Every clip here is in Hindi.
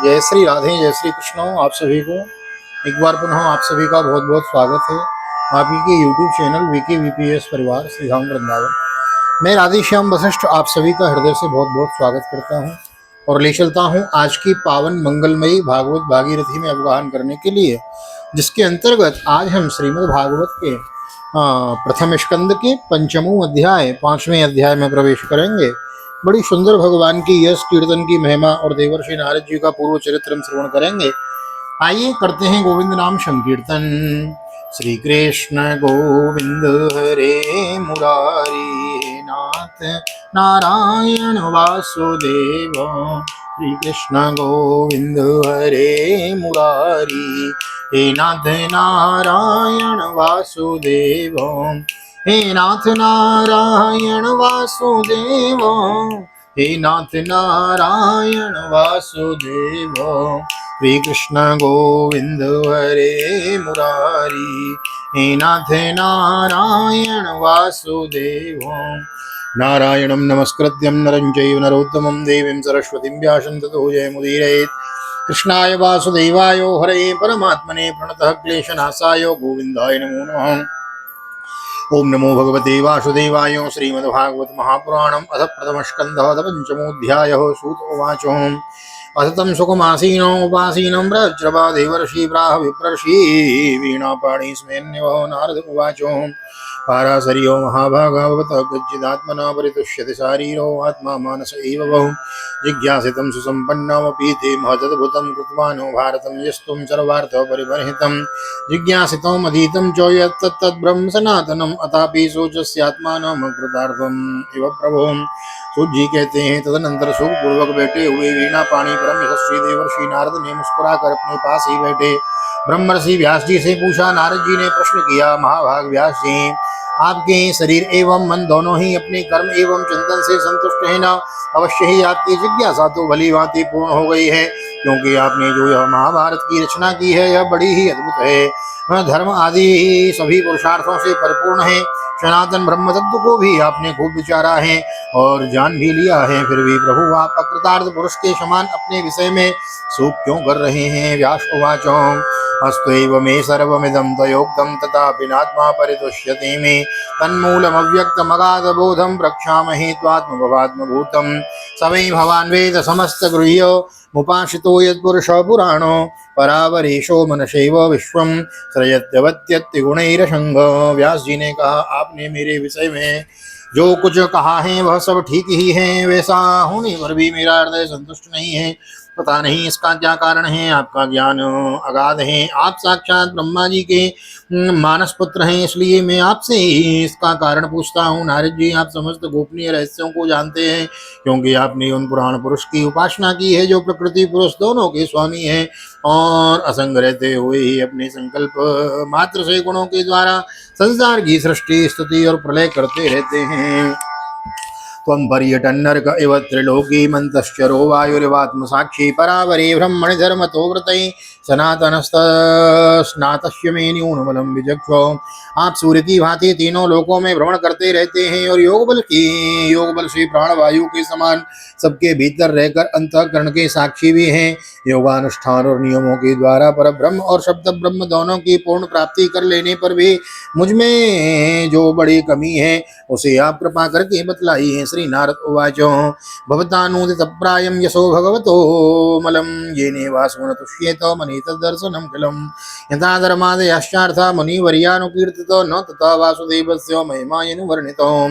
जय श्री राधे, जय श्री कृष्ण। आप सभी को एक बार पुनः आप सभी का बहुत बहुत स्वागत है आप ही के YouTube चैनल वीके वीपीएस परिवार श्री धाम वृंदावन। मैं राधेश्याम वशिष्ठ आप सभी का हृदय से बहुत बहुत स्वागत करता हूं और ले चलता हूं आज की पावन मंगलमयी भागवत भागीरथी में अवगाहन करने के लिए, जिसके अंतर्गत आज हम श्रीमद् भागवत के प्रथम स्कंद के पंचमों अध्याय 5वें अध्याय में प्रवेश करेंगे। बड़ी सुंदर भगवान की यश कीर्तन की महिमा और देवर्षि नारद जी का पूर्व चरित्र हम श्रवण करेंगे। आइए करते हैं गोविंद नाम संकीर्तन। श्री कृष्ण गोविंद हरे मुरारी नाथ नारायण वासुदेव। श्री कृष्ण गोविंद हरे मुरारी हे नाथ नारायण वासुदेव। हे नाथ नारायण वासुदेव। हे नाथ नारायण वासुदेव। श्री कृष्ण गोविंद हरे मुरारी हे नाथ नारायण वासुदेव। नारायणं नमस्कृत्यं नरं चैव नरोत्तमं देवीं सरस्वतीं व्यासं ततो जयमुदीरयेत्। कृष्णाय वासुदेवाय हरये परमात्मने प्रणतः क्लेशनाशाय गोविन्दाय नमो नमः। ओम नमो भगवते वासुदेवाय। श्रीमद्भागवत महापुराणम् अथ प्रथमस्कन्धः पंचमोऽध्यायः। सूत उवाच अथ तं सुखमासीनो उपासीनं ब्रह्मदेवर्षि प्राह विप्रर्षि वीणापाणि स्मेन्यवो नारद उवाच पाराशर्यो महाभागवतः गज्जिदात्मना परितुष्यति शारीरो आत्मा मानस एव बहु जिज्ञासितं सुसम्पन्नमपि ते महदद्भुतं कृत्वानो भारतं यस्तुं सर्वार्थः परिबर्हितं जिज्ञासितमधीतं च यत्तद्ब्रह्म सनातनम् अथापि सोचस्यात्मानं कृतार्थम् इव प्रभो। सूत जी कहते हैं, तदनंतर सुख पूर्वक बैठे हुए वीणा पाणी परम यशस्वी देवर्षि नारद ने मुस्कुराकर अपने पास ही बैठे ब्रह्मर्षि व्यास जी से पूछा। नारद जी ने प्रश्न किया, महाभाग व्यास जी, आपके शरीर एवं मन दोनों ही अपने कर्म एवं चिंतन से संतुष्ट है ना? अवश्य ही आपकी जिज्ञासा तो भली भांति पूर्ण हो गई है, क्योंकि आपने जो यह महाभारत की रचना की है यह बड़ी ही अद्भुत है। वह धर्म आदि सभी पुरुषार्थों से परिपूर्ण है। सनातन ब्रह्म तत्व को भी आपने खूब विचारा है और जान भी लिया है, फिर भी प्रभु आप अकृतार्थ पुरुष के समान अपने विषय में शोक क्यों कर रहे हैं? व्यास उवाच अस्तैव मे सर्वमिदं त्वयोक्तं तथापि नात्मा परितुष्यते मे तन्मूलमव्यक्तमगाधबोधं प्रक्षामहे त्वात्मभवात्मभूतं स वै भवान् वेद समस्तगृह्य मुपाश्रितो यत्पुरुषः पुराणो परावरेशो मनशैव विश्वं श्रयत्यवत्यत्ति गुणैरसंग। व्यास जी ने कहा, आपने मेरे विषय में जो कुछ कहा है वह सब ठीक ही है, वैसा होने पर भी मेरा हृदय संतुष्ट नहीं है। पता नहीं इसका क्या कारण है। आपका ज्ञान अगाध है, आप साक्षात ब्रह्मा जी के मानस पुत्र हैं, इसलिए मैं आपसे इसका कारण पूछता हूँ। नारद जी, आप समस्त गोपनीय रहस्यों को जानते हैं, क्योंकि आपने उन पुराण पुरुष की उपासना की है जो प्रकृति पुरुष दोनों के स्वामी हैं और असंग रहते हुए ही अपने संकल्प मात्र से गुणों के द्वारा संसार की सृष्टि स्तुति और प्रलय करते रहते हैं। त्वं पर्यटन्नर्क इव त्रिलोकी मंतश्चरो वायुरिवात्म साक्षी परावरे ब्रह्मणि धर्मतो व्रतै सनातनस्तस्नातस्य मे न्यूनबलं विचक्षु। आप सूर्य की भांति तीनों लोकों में भ्रमण करते रहते हैं और योग बल से प्राणवायु के समान सबके भीतर रहकर अंतःकरण के साक्षी भी हैं। योगानुष्ठान और नियमों के द्वारा पर ब्रह्म और शब्द ब्रह्म दोनों की पूर्ण प्राप्ति कर लेने पर भी मुझ में जो बड़ी कमी है उसे आप कृपा करके बतलाइए। श्री नारद उवाच भवतानुदित प्रायं यशो भगवतो मलं येने वासुन तुष्येत मनि तद्दर्शनं खिलम् यथा धर्मादयश्चार्था मुनिवर्यानुकीर्तितो न तथा वासुदेवस्य महिमायनुवर्णितो।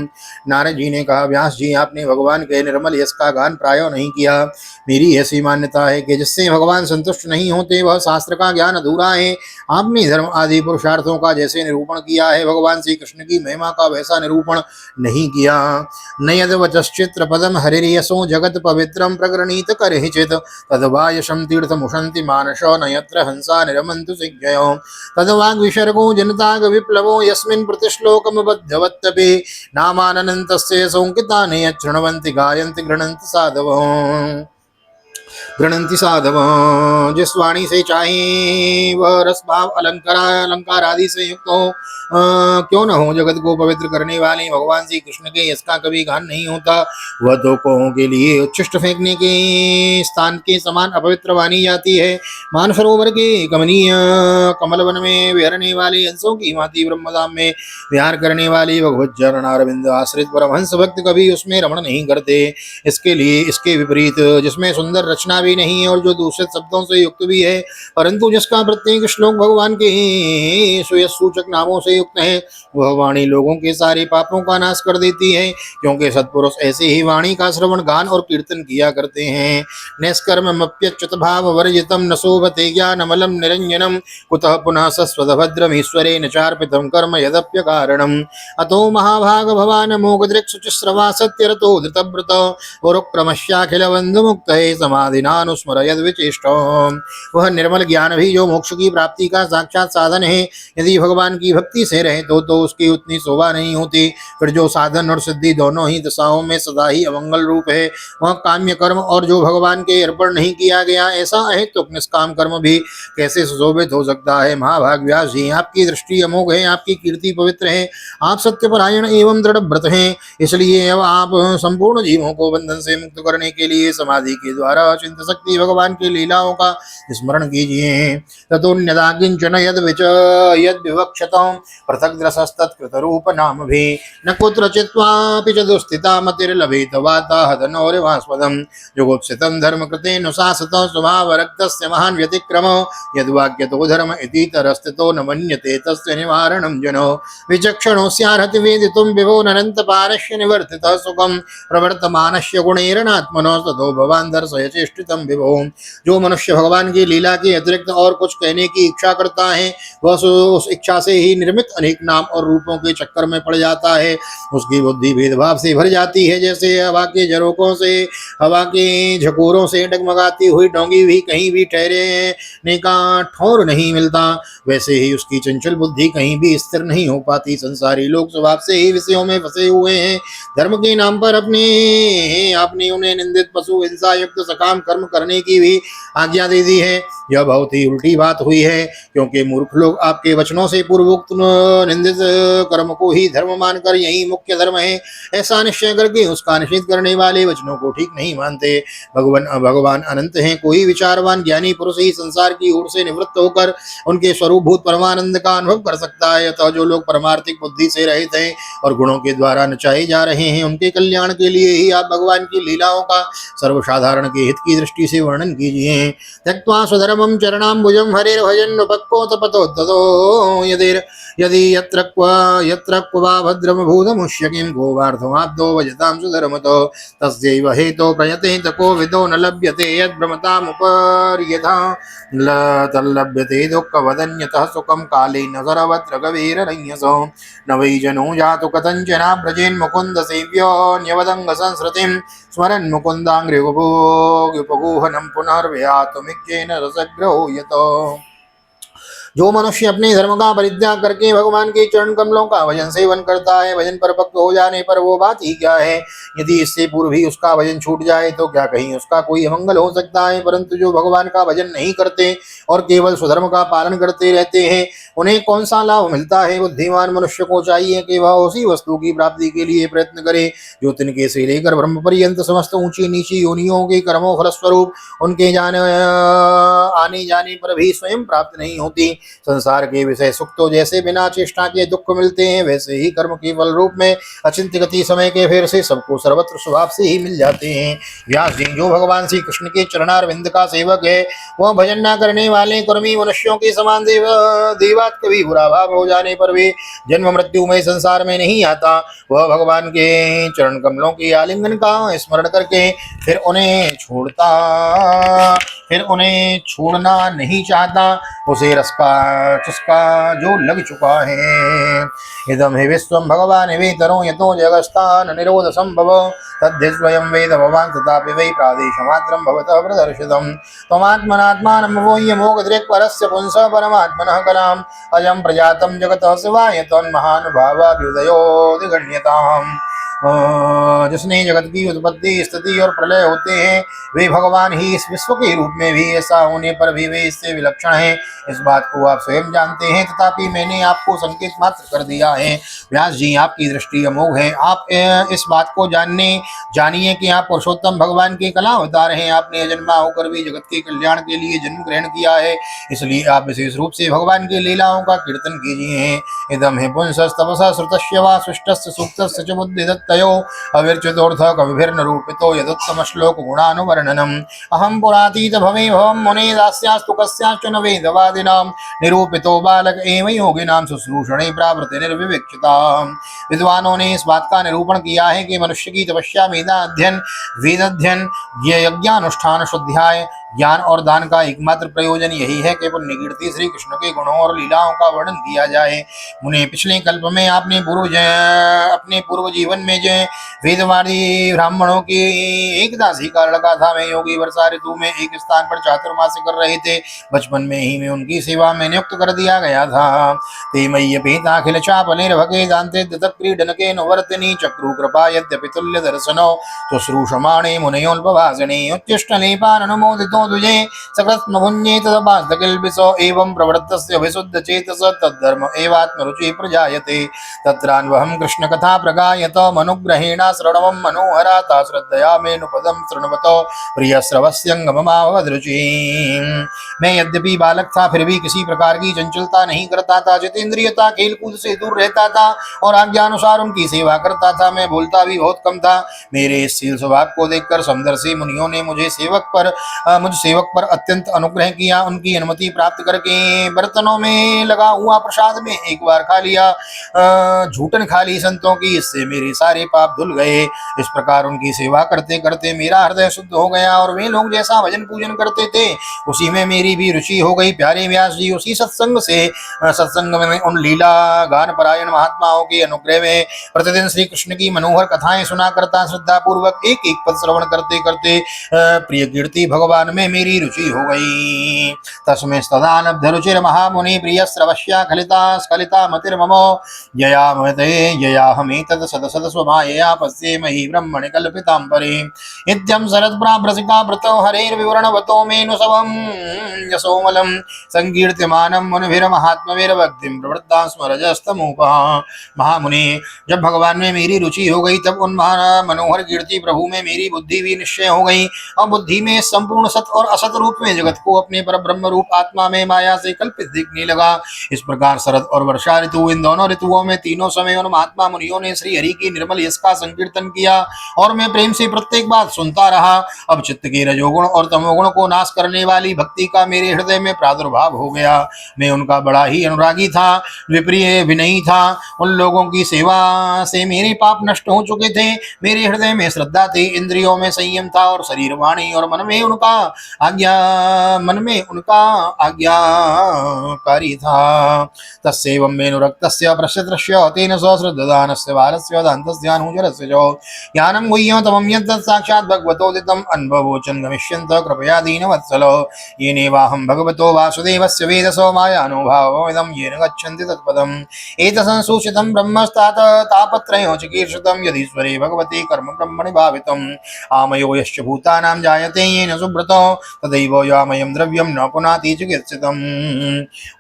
नारद जी ने कहा, व्यास जी, आपने भगवान के निर्मल यश का गान प्रायो नहीं किया। मेरी ऐसी मान्यता है कि जिससे भगवान संतुष्ट नहीं होते वह शास्त्र का ज्ञान अधूरा है। आपने धर्म आदि पुरुषार्थों का जैसे निरूपण किया है, भगवान श्री कृष्ण की महिमा का वैसा निरूपण नहीं किया। नयद वचश्चित्र पदम हरिर्यसो जगत पवित्रम प्रगृणीत करहिचित तद्वा यशं तीर्थमुशन्ति मानसो नयत्र हंसा निरमन्तु सिज्ञयो तद्वाग् विसर्गो जनताग विप्लवो यस्मिन् प्रतिश्लोकमबद्धवत्तपि नामानन्तस्य संकितानि यच्छृण्वन्ति गायन्ति गृह्णन्ति साधवो। गृणंति साधव। जिस वाणी से चाहे वह रस भाव अलंकार आदि से युक्त हो, क्यों न हो, जगत को पवित्र करने वाले भगवान श्री कृष्ण के इसका कभी गान नहीं होता। वह तो कोहों के लिए उच्छिष्ट फेंकने के स्थान के समान अपवित्र मानी जाती है। मानसरोवर के कमनीय कमल वन में विहरने वाले हंसों की भांति ब्रह्मधाम में विहार करने वाली भगवत चरण अरविंद आश्रित परमहंस भक्त कभी उसमें रमण नहीं करते। इसके लिए इसके विपरीत, जिसमें सुंदर रचना भी नहीं है और जो दूषित शब्दों से युक्त भी है, परंतु जिसका प्रत्येक श्लोक भगवान के सुयश सूचक नामों से युक्त है, वह वाणी लोगों के सारे पापों का नाश कर देती है। क्योंकि सत्पुरुष ऐसे ही वाणी का श्रवण गान और कीर्तन किया करते हैं। निष्कर्मप्यच्युत भाव वर्जितम न शोभते ज्ञानमलम निरंजनम कुतः पुनः सस्वदभद्रमीश्वरेण चार्पितं कर्म यदप्य कारणम। अतो महाभाग भवान मोगदृक् शुचिश्रवा सत्यरतो धृतव्रत उरुक्रमश्याखिल बंधु मुक्त समाधिनानुस्मर यद्विचेष्टो। वह निर्मल ज्ञान भी जो मोक्ष की प्राप्ति का साक्षात साधन है, यदि भगवान की भक्ति से रहे तो उसकी उतनी शोभा नहीं होती। फिर जो साधन और सिद्धि दोनों ही दिशाओं में सदा ही अमंगल रूप है, वह काम्य कर्म और जो भगवान के अर्पण नहीं किया गया ऐसा अहेतुक निष्काम कर्म भी कैसे सुशोभित हो सकता है। महाभाग व्यास जी, आपकी दृष्टि अमोघ है, आपकी कीर्ति पवित्र है, आप सत्यपरायण एवं दृढ़ व्रत हैं। इसलिए अब आप संपूर्ण जीवों को बंधन से मुक्त करने के लिए समाधि के द्वारा चिंत शक्ति भगवान की लीलाओं का स्मरण कीजिए। ततोन्यदा किंचन यद विवक्षतम पृथक द्रसस्तत्कृत रूप नाम भी न कुत्रचित् त्वापि च दुस्थिता मतिर्लभेत वाताहतनोरिवास्पदम् जुगुप्सितं धर्म कृतेऽनुशासितो स्वभावरक्तस्य महान् व्यतिक्रमो यद्वाक्यतो धर्म इति तरस्थितो न मन्यते तस्य निवारणं जनो विचक्षणो स्यार्हति वेदितुं विभो नरन्तपारस्य निवर्तितः सुखं प्रवर्तमानस्य गुणैरणात्मनो ततो भवान् दर्शय चेष्टितं विभो। जो मनुष्य भगवान की लीला के अतिरिक्त और कुछ कहने की इच्छा करता है, वह उस इच्छा से ही निर्मित अनेक नाम और रूपों के चक्कर में पड़ जाता है। उसकी बुद्धि भेदभाव से भर जाती है, जैसे हवा के झरोकों से, हवा के झकोरों से डगमगाती हुई डोंगी भी कहीं भी ठहरने का ठौर नहीं मिलता, वैसे ही उसकी चंचल बुद्धि कहीं भी स्थिर नहीं हो पाती। संसारी लोग स्वभाव से ही विषयों में फंसे हुए हैं। धर्म के नाम पर आपने उन्हें निंदित पशु हिंसा युक्त सकाम कर्म करने की भी आज्ञा दे दी है। यह बहुत ही उल्टी बात हुई है, क्योंकि मूर्ख लोग आपके वचनों से पूर्वोक्त निंदित कर्म को ही धर्म मानकर यही मुख्य धर्म है ऐसा निश्चय करके उसका निषेध करने वाले वचनों को ठीक नहीं मानते। भगवान अनंत हैं, कोई विचारवान ज्ञानी पुरुष ही संसार की ओर से निवृत्त होकर उनके स्वरूपभूत परमानंद का अनुभव कर सकता है। अतः जो लोग परमार्थिक बुद्धि से रहित हैं और गुणों के द्वारा नचाए जा रहे हैं, उनके कल्याण के लिए ही आप भगवान की लीलाओं का सर्वसाधारण के हित की दृष्टि से वर्णन कीजिए। त्यक्त्वा स्वधर्मं चरणाम्बुजं हरेर्भजन्नुपक्को तपतोत्ततो यदि यत्र क्व वा भद्रमभूतमुष्य किं गोवार्धमाब्दो भजतां सुधर्मतो तस्यैव हेतो प्रयते तको विदो न लभ्यते यद्भ्रमतामुपर्यथा तल्लभ्यते दुःखवदन्यतः सुखं कालेन सर्वत्र गभीररञ्जसो न वै जनो जातु कथञ्चना व्रजेन्मुकुन्द सेव्योऽन्यवदङ्ग संसृतिं स्मरन् मुकुन्दाङ्घ्रियुपगूहनं पुनर्व्यातुमिच्छेन रसग्रहो यतो। जो मनुष्य अपने धर्म का परित्याग करके भगवान के चरण कमलों का भजन सेवन करता है, भजन परिपक्व हो जाने पर वो बात ही क्या है। यदि इससे पूर्व ही उसका भजन छूट जाए तो क्या कहीं उसका कोई अमंगल हो सकता है। परंतु जो भगवान का भजन नहीं करते और केवल स्वधर्म का पालन करते रहते हैं, उन्हें कौन सा लाभ मिलता है। बुद्धिमान मनुष्य को चाहिए कि वह उसी वस्तु की प्राप्ति के लिए प्रयत्न करे जो तिनके से लेकर ब्रह्म पर्यंत समस्त ऊंची नीची योनियों के कर्मों फलस्वरूप उनके आने जाने पर भी स्वयं प्राप्त नहीं होती। संसार के विषय सुख तो जैसे बिना चेष्टा के दुख मिलते हैं, वैसे ही कर्म के फल रूप में अचिंत्य गति समय के फेर से सबको सर्वत्र स्वभाव से ही मिल जाते हैं। व्यास जी, जो भगवान श्री कृष्ण के चरणारविंद का सेवक है, वह भजन न करने वाले कर्मी मनुष्यों के समान देवात कभी बुरा भाव हो जाने पर भी जन्म मृत्यु में संसार में नहीं आता। वह भगवान के चरण कमलों के आलिंगन का स्मरण करके फिर उन्हें छोड़ना नहीं चाहता। उसे रस का चस्का जो लग चुका है। इदम हि विश्वम भगवान वेतरो यतो जगस्तान निरोध संभव तद्धि स्वयं वेद भवान् तथापि वै प्रादेशमात्रं भवतः प्रदर्शितम् त्वमात्मनात्मानमवोह्यमोघदृक्परस्य पुंसः परमात्मनः कलाम् अजं प्रजातं जगतः शिवाय त्वन्महानुभावाभ्युदयोऽधिगण्यताम्। जिसने जगत की उत्पत्ति स्थिति और प्रलय होते हैं, वे भगवान ही इस विश्व के रूप में भी, ऐसा होने पर भी वे इससे विलक्षण हैं, इस बात को आप स्वयं जानते हैं, तथापि मैंने आपको संकेत मात्र कर दिया है। व्यास जी, आपकी दृष्टि अमोघ है। आप इस बात को जानिए कि आप पुरुषोत्तम भगवान के कला अवतार हैं। आपने अजन्मा होकर भी जगत के कल्याण के लिए जन्म ग्रहण किया है, इसलिए आप विशेष रूप से भगवान की लीलाओं का कीर्तन कीजिए। इदम हि पुंसस्तपसा श्रुतस्य वा सृष्टस्य सूक्तस्य च बुद्धिदत्तयो अविर्चितोऽर्थ कविभिर्निरूपितो यदुत्तम श्लोक गुणानुवर्णनम्। अहं पुरातीत भवे भवं मुने दास्यास्तु कस्याश्च न वेदवादिनां निरूपितो बालक एवं योगिनां शुश्रूषणे प्रावृत्ति निर्विवेक्षिता। विद्वानों ने इस बात का निरूपण किया है कि मनुष्य की तपस्या, वेदाध्ययन, यज्ञानुष्ठान, शुद्ध्याय, ज्ञान और दान का एकमात्र प्रयोजन यही है कि पुण्य कीर्ति श्री कृष्ण के गुणों और लीलाओं का वर्णन किया जाए। मुने, पिछले कल्प में आपने अपने पूर्व जीवन में जो वेदवादी ब्राह्मणों की एक दासी का लड़का था, मैं योगी वर्षा ऋतु में एक स्थान पर चातुर्मास कर रहे थे। बचपन में ही मैं उनकी सेवा में नियुक्त कर दिया गया था। ते मय्य पेताखिल चापनिर्भगे दान्ते क्रीडनके नवर्तिनी चक्रु कृपा यद्यपि तुल्य दर्शनो शुश्रूषमाणे मुनयोल्पवासिने उच्चिष्टलेपाननुमोदितो तुझे सकृत्न भुञ्जे तदपास्तकिल्बिषो एवं प्रवृत्तस्य विशुद्ध चेतस तद्धर्म एवात्मरुचि प्रजायते। तत्रान्वहं कृष्ण कथा प्रगायत मनुग्रहेण श्रणवं मनोहराता श्रद्धया मेनुपदं शृण्वतो प्रियश्रवस्यङ्गममावदरुचि। मैं यद्यपि बालक था, फिर भी किसी प्रकार की चंचलता नहीं करता था, जितेंद्रियता, खेलकूद से दूर रहता था और आज्ञानुसार उनकी सेवा करता था। मैं बोलता भी बहुत कम था। मेरे इस शील स्वभाव को देखकर समदर्शी मुनियों ने मुझ सेवक पर अत्यंत अनुग्रह किया। उनकी अनुमति प्राप्त करके बर्तनों में लगा हुआ प्रसाद में एक बार खा लिया। झूठन खा ली संतों की, इससे मेरे सारे पाप धुल गए। इस प्रकार उनकी सेवा करते करते मेरा हृदय शुद्ध हो गया और वे लोग जैसा भजन पूजन करते थे उसी में मेरी भी रुचि हो गई। प्यारे व्यास जी, उसी सत्संग में उन लीला गान परायण महात्माओं के अनुग्रह में प्रतिदिन श्री कृष्ण की मनोहर कथाएं सुना करता, श्रद्धा पूर्वक एक एक पद श्रवण करते करते प्रिय कीर्ति भगवान में मेरी रुचि हो गई। तस्मै तदा लब्ध रुचिर महामुनि प्रिय श्रवश्या खलिता स्खलिता मतिर्ममो ययाहमेतत् सद स्वमायया पश्येमहि ब्रह्मणि कल्पितां परीम् इत्यं शरत्प्राभ्रसिका व्रतो हरेर्विवरणवतो मेनुसवं यशोमलं संकीर्त्यमानं मुनिभिर्महात्मभिर्भक्तिं प्रवृत्ता स्म रजस्तमोपः। महामुनि, जब भगवान में मेरी रुचि हो गई तब उन मनोहर कीर्ति प्रभु में मेरी बुद्धि भी निश्चय हो गई और बुद्धि में संपूर्ण सत और असत रूप में जगत को अपने पर ब्रह्म रूप आत्मा में माया से कल्पित दिखने लगा। इस प्रकार शरद और वर्षा ऋतु, इन दोनों ऋतुओं में तीनों समय उन महात्मा मुनियों ने श्री हरि की निर्मल यश का संकीर्तन किया और मैं प्रेम से प्रत्येक बात सुनता रहा। अब चित्त के रजोगुण और तमोगुण को नाश करने वाली भक्ति का मेरे हृदय में प्रादुर्भाव हो गया। मैं उनका बड़ा ही अनुरागी था, विप्रिय विनयी था। उन लोगों की सेवा से मेरे पाप नष्ट हो चुके थे। मेरे हृदय में श्रद्धा थी, इंद्रियों में संयम था और शरीर, वाणी और मन में उनका आज्ञाकारी था। तस्यैवं मेनुरक्तस्य प्रश्यत्रस्य तेन सहस्रदानस्य बालस्य दान्तस्यानुचरस्य च ज्ञानं गुह्यं तमं यद् साक्षात् भगवतोदितम् अनुभवोचन गमिष्यन्त कृपया दीनवत्सलो येनेवाहं भगवतो वासुदेवस्य वेदसो मायानुभावमिदं येन गच्छन्ति तत्पदम् एतत्संसूचितं ब्रह्मस्तात तापत्रयो चिकीर्षितं यदीश्वरे भगवते कर्म ब्रह्मणि भावितम् आमयो यश्च भूतानां जायते येन सुब्रतो तदैव यामयं द्रव्यं न पुनाति चिकित्सितम्।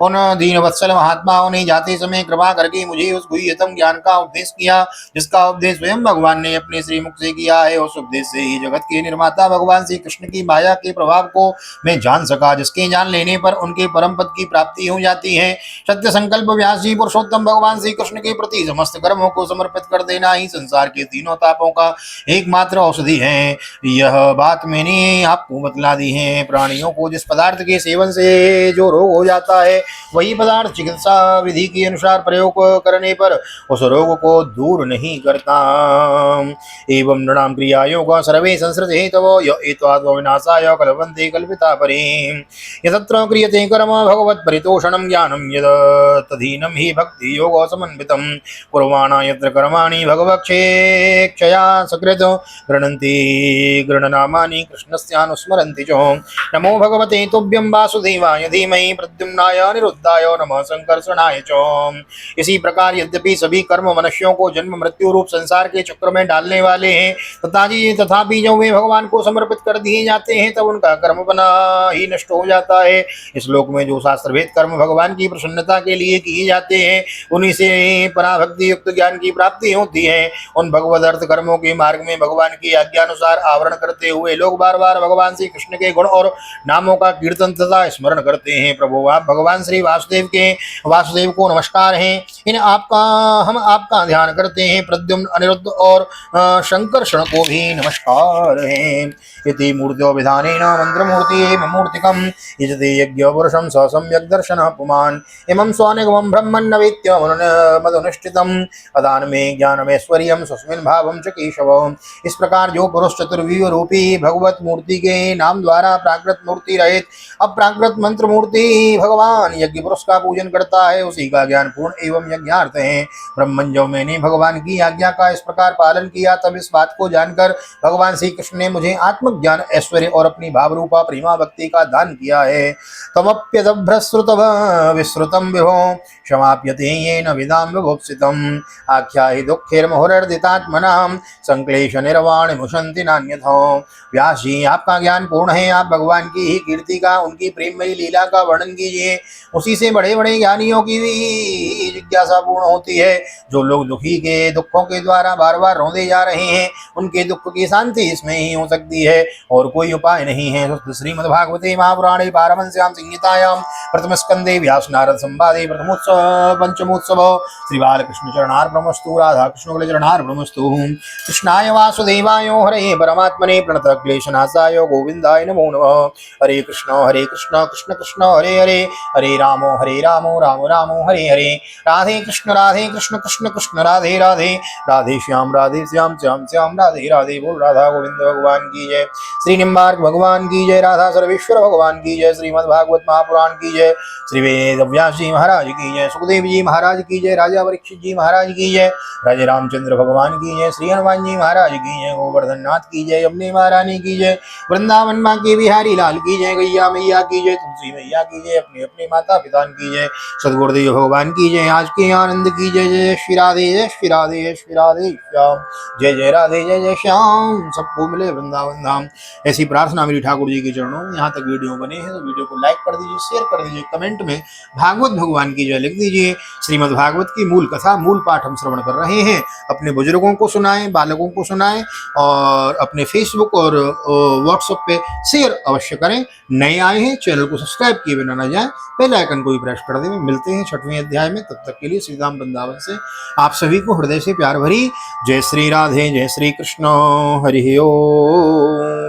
उन दीनवत्सल महात्माओं ने जाते समय कृपा करके मुझे उस गुह्यतम ज्ञान का उपदेश किया जिसका उपदेश स्वयं भगवान ने अपने श्रीमुख से किया है। उस उपदेश से ही जगत के निर्माता भगवान श्री कृष्ण की माया के प्रभाव को मैं जान सका, जिसके जान लेने पर उनके परम पद की प्राप्ति हो जाती है। सत्य संकल्प व्यास जी, पुरुषोत्तम भगवान श्री कृष्ण के प्रति समस्त कर्मों को समर्पित कर देना ही संसार के तीनों तापों का एकमात्र औषधि है। यह बात मैंने आपको बतला दी है। प्राणियों को जिस पदार्थ के सेवन से जो रोग हो जाता है वही पदार्थ चिकित्सा विधि के अनुसार प्रयोग करने पर उस रोग को दूर नहीं करता। एवं नृणां क्रियायों का सर्वे संसृत हेतवो एत्वादो विनाशाय कल्पन्ते कल्पिता परे यतत्र क्रियते कर्म भगवत् परितोषणं ज्ञानं यद तदीनं हि भक्ति योगो समन्वितं कुर्वाणा यत्र कर्माणि भगवक्षेक्षया सकृत गृह्णन्ति गृह्णनामानि कृष्णस्यानुस्मरन्ति च च। नमो भगवते तुभ्यं वासुदेवाय धीमहि प्रद्युम्नाय अनिरुद्धाय नमः संकर्षणाय च। इसी प्रकार यद्यपि सभी कर्म मनुष्यों को जन्म मृत्यु रूप संसार के चक्र में डालने वाले हैं, तथापि जब वे भगवान को समर्पित कर दिए जाते हैं तब उनका कर्म बना ही नष्ट हो जाता है। इस लोक में जो शास्त्र भेद कर्म भगवान की प्रसन्नता के लिए किए जाते हैं, उन्हीं से पराभक्ति युक्त ज्ञान की प्राप्ति होती है। उन भगवद अर्थ कर्मों के मार्ग में भगवान की आज्ञा अनुसार आवरण करते हुए लोग बार बार भगवान श्री कृष्ण के गुण और नामों का कीर्तन तथा स्मरण करते हैं। प्रभु आप भगवान श्री वासुदेव को नमस्कार है। हम आपका ध्यान करते हैं। प्रद्युम्न अनिरुद्ध और शंकर्षण को भी नमस्कार है। इति मूर्त्यो विधानेन मंत्रमूर्ति मूर्तिकम यजते यज्ञ पुरुषं स सम्यक् दर्शनः पुमान् इमं स्वानिगमं ब्रह्मन् न वेत्य मदनुष्ठितम् अदान में ज्ञानमैश्वर्यं स्वस्मिन् भावं च केशव। इस प्रकार जो पुरुष चतुर्व्यूह रूपी भगवत मूर्ति के नाम द्वारा प्राकृत मूर्ति रहित अप्राकृत मंत्र मूर्ति भगवान यज्ञ पुरुष का पूजन करता है, उसी का ज्ञान पूर्ण एवं यज्ञार्थ है। ब्रह्मन जो मैंने भगवान की आज्ञा का इस प्रकार पालन किया, तब इस बात को जानकर भगवान श्री कृष्ण ने मुझे आत्मज्ञान ऐश्वर्य और अपनी भाव रूपा प्रेमा भक्ति का दान किया है। तमप्यदभ्रश्रुत विश्रुतम विभो क्षमाप्यते येन विदाम विभुप्सितम आख्याहि दुःखैर्मुहुरर्दितात्मनां संक्लेश निर्वाण मुशन्ति नान्यथो। व्यास जी आपका ज्ञान पूर्ण है, आप भगवान की ही कीर्ति का, उनकी प्रेममयी लीला का वर्णन कीजिए। उसी से बड़े बड़े ज्ञानियों की भी जिज्ञासा पूर्ण होती है। जो लोग दुखों के द्वारा बार बार रोंदे जा रहे हैं, उनके दुख की शांति इसमें ही हो सकती है और कोई उपाय नहीं है। श्रीमद्भागवते महापुराणे पारमहंस्यां संहितायां प्रथम स्कंदे व्यास नारद संवादे पंचमोत्सव श्री बालकृष्ण चरणार्पणमस्तु। राधा कृष्ण चरणार्पणमस्तु। कृष्णाय वासुदेवाय हरे परमात्मने प्रणत क्लेशनाशाय गोविंदाय नमो नमः। हरे कृष्ण कृष्ण कृष्ण हरे हरे, हरे राम राम राम हरे हरे। राधे कृष्ण कृष्ण कृष्ण राधे राधे, राधे श्याम श्याम श्याम राधे राधे। बोल राधा गोविंद भगवान की जय। श्री निम्बार्क भगवान की जय। राधा सर्वेश्वर भगवान की जय। श्रीमद् भागवत महापुराण की जय। श्री वेद व्यास जी महाराज की जय। सुखदेव जी महाराज की जय। राजा परीक्षित जी महाराज की जय। राजा रामचंद्र भगवान की जय। श्री हनुमान जी महाराज की जय। गोवर्धन नाथ की जय। यमुने महारानी की जय। वृंदावन माँ के बिहारी लाल की जय। गैया मैया की जय। तुलसी मैया की जय। अपने अपने माता पिता की जय। सदगुरुदेव भगवान की जय। आज के आनंद की जय। जय श्री राधे जय श्री राधे जय श्री राधे श्याम। जय जय राधे जय जय श्याम। सबको मिले वृंदावन धाम। ऐसी प्रार्थना मेरी ठाकुर जी के चरणों में। यहाँ तक वीडियो बने हैं तो वीडियो को लाइक कर दीजिए, शेयर कर दीजिए, कमेंट में भागवत भगवान की जय लिख दीजिए। श्रीमद् भागवत की मूल कथा मूल पाठ हम श्रवण कर रहे हैं। अपने बुजुर्गों को सुनाएं, बालकों को सुनाएं और अपने फेसबुक और व्हाट्सएप पे शेयर अवश्य करें। नए आए हैं चैनल को सब्सक्राइब किए बिना न जाएं, बेल आइकन को भी प्रेस कर दें। मिलते हैं 6वें अध्याय में, तब तक के लिए श्री राम वृंदावन से आप सभी को हृदय से प्यार भरी जय श्री राधे जय श्री कृष्ण। हरि ओम।